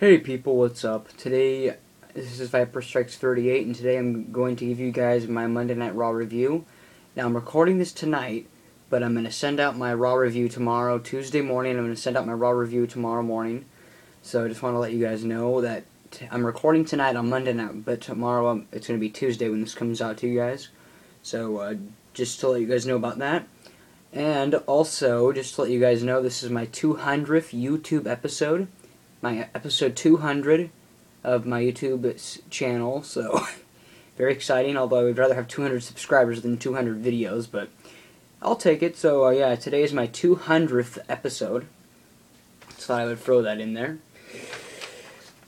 Hey people, what's up? Today, this is Viper Strikes 38, and today I'm going to give you guys my Monday Night Raw review. Now, I'm recording this tonight, but I'm going to send out my Raw review tomorrow, Tuesday morning. I'm going to send out my Raw review tomorrow morning. So I just want to let you guys know that I'm recording tonight on Monday night, but tomorrow it's going to be Tuesday when this comes out to you guys. So just to let you guys know about that. And also, just to let you guys know, this is my 200th YouTube episode. My episode 200 of my YouTube channel, so very exciting, although I would rather have 200 subscribers than 200 videos, but I'll take it. So yeah, today is my 200th episode, so thought I would throw that in there.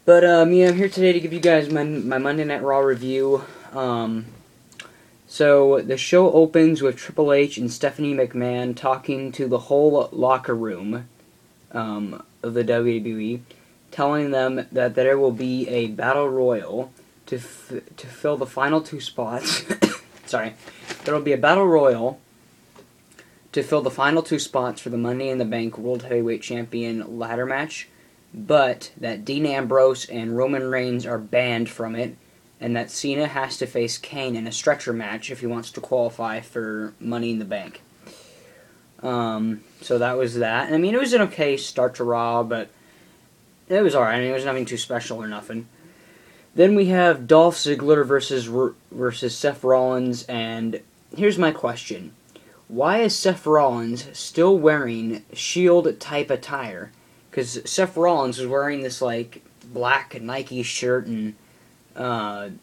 But yeah, I'm here today to give you guys my Monday Night Raw review. So the show opens with Triple H and Stephanie McMahon talking to the whole locker room of the WWE, telling them that there will be a battle royal to fill the final two spots. Sorry, there will be a battle royal to fill the final two spots for the Money in the Bank World Heavyweight Champion ladder match, but that Dean Ambrose and Roman Reigns are banned from it, and that Cena has to face Kane in a stretcher match if he wants to qualify for Money in the Bank. So that was that. I mean, it was an okay start to Raw, but it was alright. I mean, it was nothing too special or nothing. Then we have Dolph Ziggler versus Seth Rollins, and here's my question. Why is Seth Rollins still wearing Shield-type attire? Because Seth Rollins was wearing this, like, black Nike shirt and,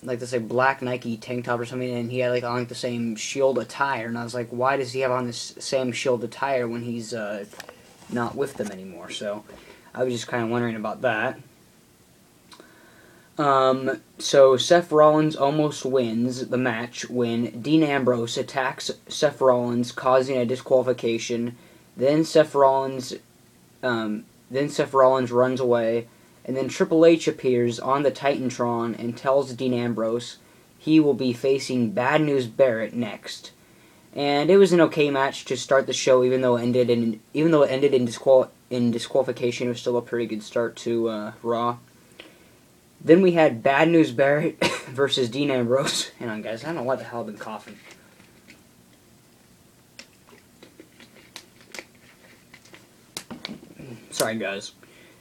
like this, like, black Nike tank top or something, and he had, like, on like, the same Shield attire, and I was like, why does he have on this same Shield attire when he's, not with them anymore? So I was just kind of wondering about that. So Seth Rollins almost wins the match when Dean Ambrose attacks Seth Rollins, causing a disqualification. Then Seth Rollins runs away, and then Triple H appears on the Titantron and tells Dean Ambrose he will be facing Bad News Barrett next. And it was an okay match to start the show, even though it ended in disqualification. It was still a pretty good start to Raw. Then we had Bad News Barrett versus Dean Ambrose. Hang on, guys. I don't know why the hell I've been coughing. Sorry, guys.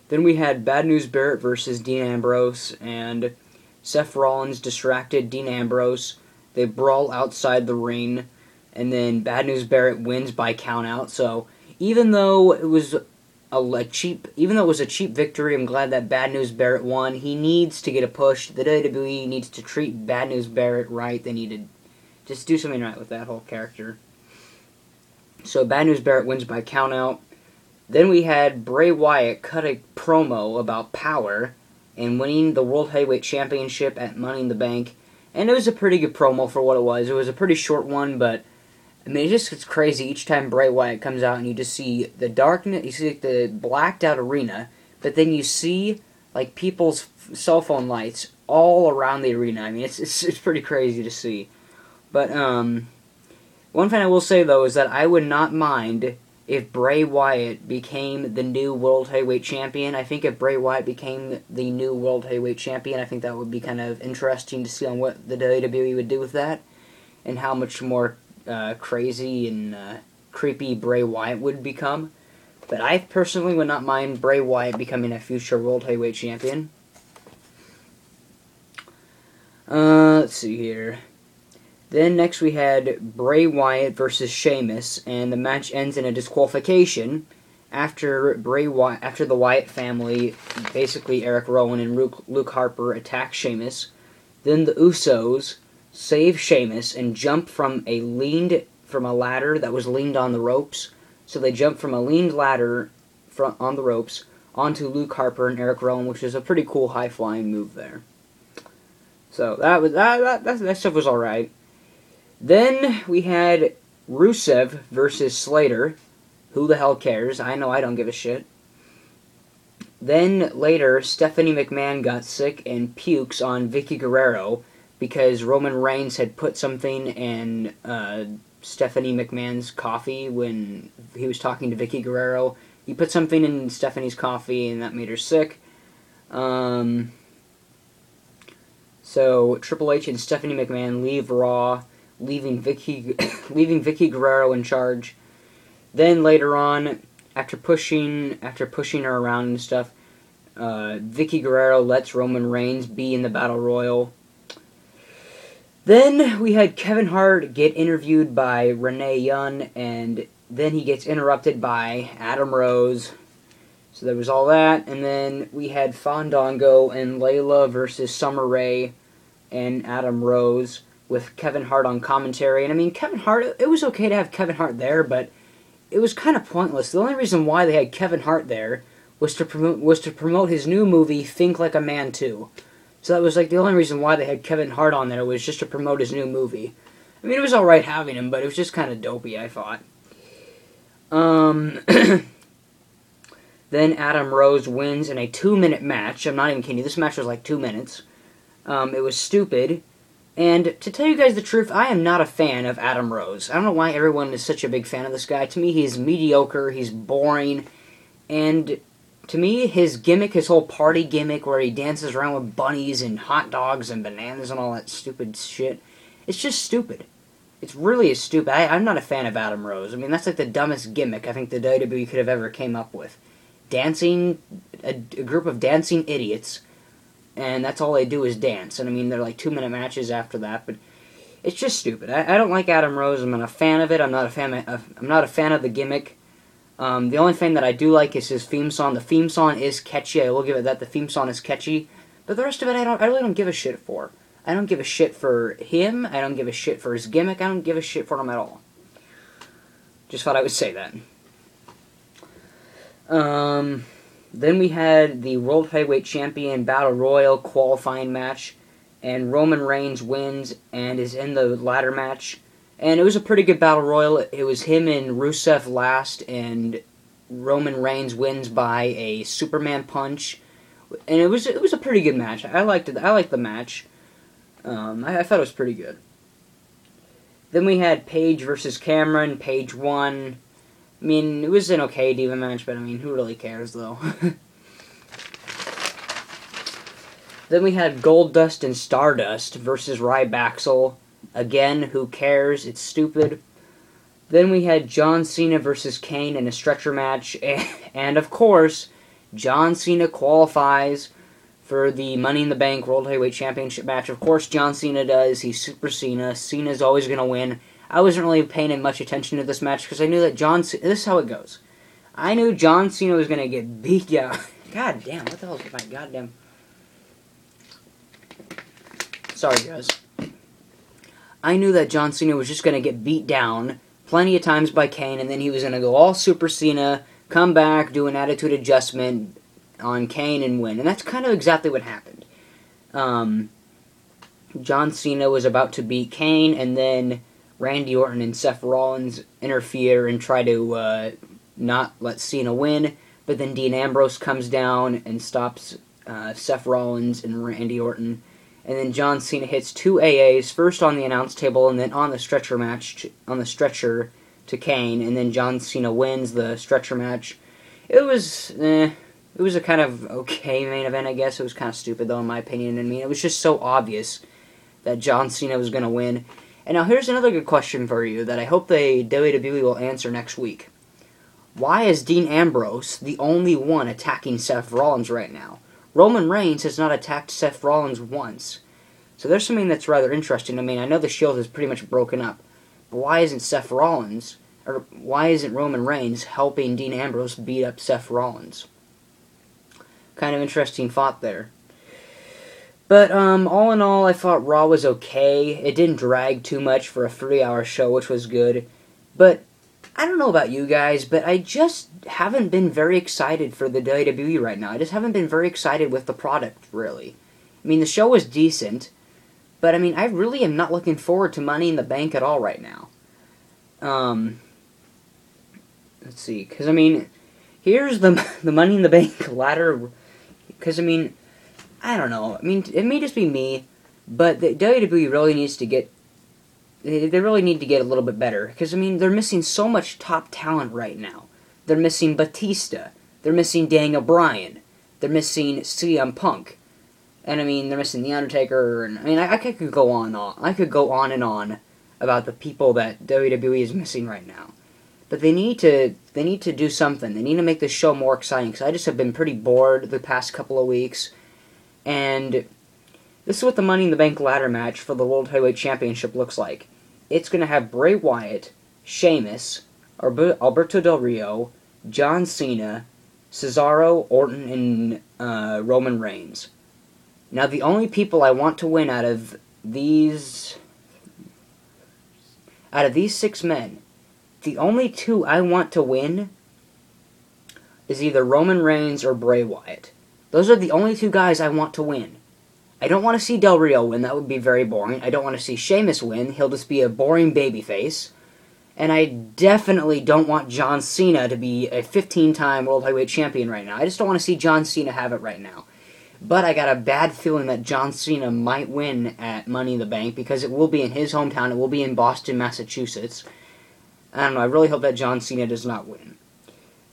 Then we had Bad News Barrett versus Dean Ambrose, and Seth Rollins distracted Dean Ambrose. They brawl outside the ring, and then Bad News Barrett wins by countout. So even though it was a cheap victory, I'm glad that Bad News Barrett won. He needs to get a push. The WWE needs to treat Bad News Barrett right. They need to just do something right with that whole character. So Bad News Barrett wins by countout. Then we had Bray Wyatt cut a promo about power and winning the World Heavyweight Championship at Money in the Bank. And it was a pretty good promo for what it was. It was a pretty short one, but I mean, it just gets crazy each time Bray Wyatt comes out and you just see the darkness, you see like the blacked out arena, but then you see like people's cell phone lights all around the arena. I mean, it's pretty crazy to see. But one thing I will say though is that I would not mind if Bray Wyatt became the new World Heavyweight Champion. I think if Bray Wyatt became the new World Heavyweight Champion, I think that would be kind of interesting to see on what the WWE would do with that, and how much more crazy and creepy Bray Wyatt would become. But I personally would not mind Bray Wyatt becoming a future World Heavyweight Champion. Let's see here. Then next we had Bray Wyatt versus Sheamus, and the match ends in a disqualification after the Wyatt family, basically Eric Rowan and Luke Harper, attack Sheamus. Then the Usos save Sheamus and jump from a ladder that was leaned on the ropes. So they jump from a leaned ladder on the ropes onto Luke Harper and Eric Rowan, which is a pretty cool high flying move there. So that stuff was alright. Then we had Rusev versus Slater. Who the hell cares? I know I don't give a shit. Then later, Stephanie McMahon got sick and pukes on Vicky Guerrero because Roman Reigns had put something in Stephanie McMahon's coffee when he was talking to Vicky Guerrero. He put something in Stephanie's coffee and that made her sick. So Triple H and Stephanie McMahon leave Raw, leaving Vicky Guerrero in charge. Then later on, after pushing her around and stuff, Vicky Guerrero lets Roman Reigns be in the Battle Royal. Then we had Kevin Hart get interviewed by Renee Young, and then he gets interrupted by Adam Rose. So there was all that, and then we had Fandango and Layla versus Summer Rae and Adam Rose with Kevin Hart on commentary. And I mean, Kevin Hart, it was okay to have Kevin Hart there, but it was kind of pointless. The only reason why they had Kevin Hart there was to promote his new movie, Think Like a Man 2. So that was like the only reason why they had Kevin Hart on there, was just to promote his new movie. I mean, it was alright having him, but it was just kind of dopey, I thought. Then Adam Rose wins in a 2-minute match. I'm not even kidding you. This match was like 2 minutes. It was stupid. And to tell you guys the truth, I am not a fan of Adam Rose. I don't know why everyone is such a big fan of this guy. To me, he's mediocre. He's boring. And to me, his gimmick, his whole party gimmick where he dances around with bunnies and hot dogs and bananas and all that stupid shit, it's just stupid. It's really stupid. I'm not a fan of Adam Rose. I mean, that's like the dumbest gimmick I think the WWE could have ever came up with. Dancing, a group of dancing idiots, and that's all they do is dance. And I mean, they're like 2-minute matches after that, but it's just stupid. I don't like Adam Rose. I'm not a fan of it. I'm not a fan of the gimmick. The only thing that I do like is his theme song. The theme song is catchy. I will give it that. The theme song is catchy, but the rest of it, I really don't give a shit for. I don't give a shit for him. I don't give a shit for his gimmick. I don't give a shit for him at all. Just thought I would say that. Then we had the World Heavyweight Champion Battle Royal qualifying match, and Roman Reigns wins and is in the ladder match. And it was a pretty good Battle Royal. It was him and Rusev last, and Roman Reigns wins by a Superman punch. And it was a pretty good match. I liked it. I liked the match. I thought it was pretty good. Then we had Paige versus Cameron. Paige won. I mean, it was an okay Diva match, but I mean, who really cares, though? Then we had Goldust and Stardust versus Ryback. Again, who cares? It's stupid. Then we had John Cena versus Kane in a stretcher match, and of course, John Cena qualifies for the Money in the Bank World Heavyweight Championship match. Of course, John Cena does. He's Super Cena. Cena's always going to win. I wasn't really paying much attention to this match because I knew that this is how it goes. I knew John Cena was going to get beat down. God damn, what the hell is my goddamn... Sorry, guys. I knew that John Cena was just going to get beat down plenty of times by Kane, and then he was going to go all Super Cena, come back, do an attitude adjustment on Kane, and win. And that's kind of exactly what happened. John Cena was about to beat Kane, and then Randy Orton and Seth Rollins interfere and try to not let Cena win, but then Dean Ambrose comes down and stops Seth Rollins and Randy Orton, and then John Cena hits 2 AAs, first on the announce table and then on the stretcher to Kane, and then John Cena wins the stretcher match. It was a kind of okay main event, I guess. It was kind of stupid, though, in my opinion. I mean, it was just so obvious that John Cena was going to win. And now here's another good question for you that I hope the WWE will answer next week. Why is Dean Ambrose the only one attacking Seth Rollins right now? Roman Reigns has not attacked Seth Rollins once. So there's something that's rather interesting. I mean, I know the Shield is pretty much broken up, but why isn't Roman Reigns helping Dean Ambrose beat up Seth Rollins? Kind of interesting thought there. But all in all, I thought Raw was okay. It didn't drag too much for a 3-hour show, which was good. But I don't know about you guys, but I just haven't been very excited for the WWE right now. I just haven't been very excited with the product, really. I mean, the show was decent, but I mean, I really am not looking forward to Money in the Bank at all right now. Let's see, because I mean, here's the Money in the Bank ladder. Because I mean, I don't know. I mean, it may just be me, but the WWE really needs to get. They really need to get a little bit better. Because, I mean, they're missing so much top talent right now. They're missing Batista. They're missing Daniel Bryan. they're missing CM Punk. And I mean, they're missing The Undertaker, and I mean, I could go on and on. I could go on and on about the people that WWE is missing right now. But they need to do something. They need to make this show more exciting, because I just have been pretty bored the past couple of weeks. And this is what the Money in the Bank ladder match for the World Heavyweight Championship looks like. It's going to have Bray Wyatt, Sheamus, Alberto Del Rio, John Cena, Cesaro, Orton, and Roman Reigns. Now, the only people I want to win out of these 6 men, the only 2 I want to win is either Roman Reigns or Bray Wyatt. Those are the only 2 guys I want to win. I don't want to see Del Rio win. That would be very boring. I don't want to see Sheamus win. He'll just be a boring babyface. And I definitely don't want John Cena to be a 15-time World Heavyweight Champion right now. I just don't want to see John Cena have it right now. But I got a bad feeling that John Cena might win at Money in the Bank, because it will be in his hometown. It will be in Boston, Massachusetts. I don't know. I really hope that John Cena does not win.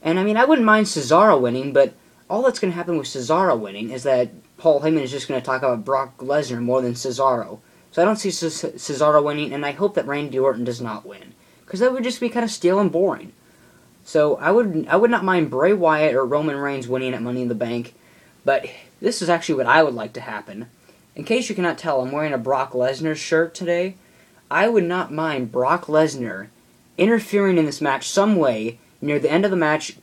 And I mean, I wouldn't mind Cesaro winning, but all that's going to happen with Cesaro winning is that Paul Heyman is just going to talk about Brock Lesnar more than Cesaro. So I don't see Cesaro winning, and I hope that Randy Orton does not win, because that would just be kind of stale and boring. So I would not mind Bray Wyatt or Roman Reigns winning at Money in the Bank, but this is actually what I would like to happen. In case you cannot tell, I'm wearing a Brock Lesnar shirt today. I would not mind Brock Lesnar interfering in this match some way near the end of the match,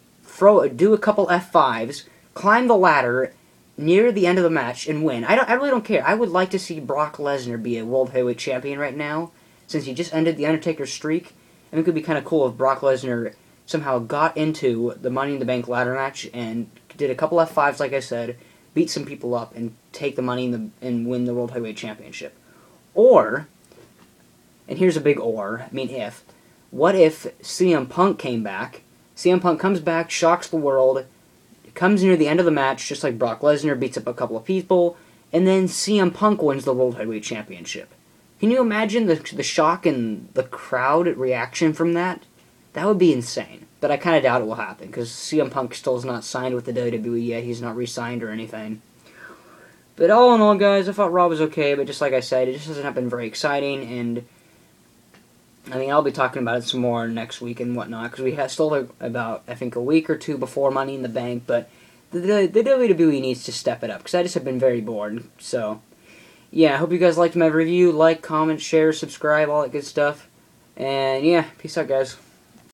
do a couple F5s, climb the ladder near the end of the match, and win. I really don't care. I would like to see Brock Lesnar be a World Heavyweight Champion right now, since he just ended the Undertaker's streak. And it could be kind of cool if Brock Lesnar somehow got into the Money in the Bank ladder match and did a couple F5s, like I said, beat some people up, and take the money and win the World Heavyweight Championship. Or, and here's a big or, I mean if, what if CM Punk came back? CM Punk comes back, shocks the world, comes near the end of the match, just like Brock Lesnar, beats up a couple of people, and then CM Punk wins the World Heavyweight Championship. Can you imagine the shock and the crowd reaction from that? That would be insane. But I kind of doubt it will happen, because CM Punk still is not signed with the WWE yet. He's not re-signed or anything. But all in all, guys, I thought Raw was okay, but just like I said, it just hasn't been very exciting, and I mean, I'll be talking about it some more next week and whatnot, because we have still about, I think, a week or 2 before Money in the Bank, but the WWE needs to step it up, because I just have been very bored. So, yeah, I hope you guys liked my review. Like, comment, share, subscribe, all that good stuff. And, yeah, peace out, guys.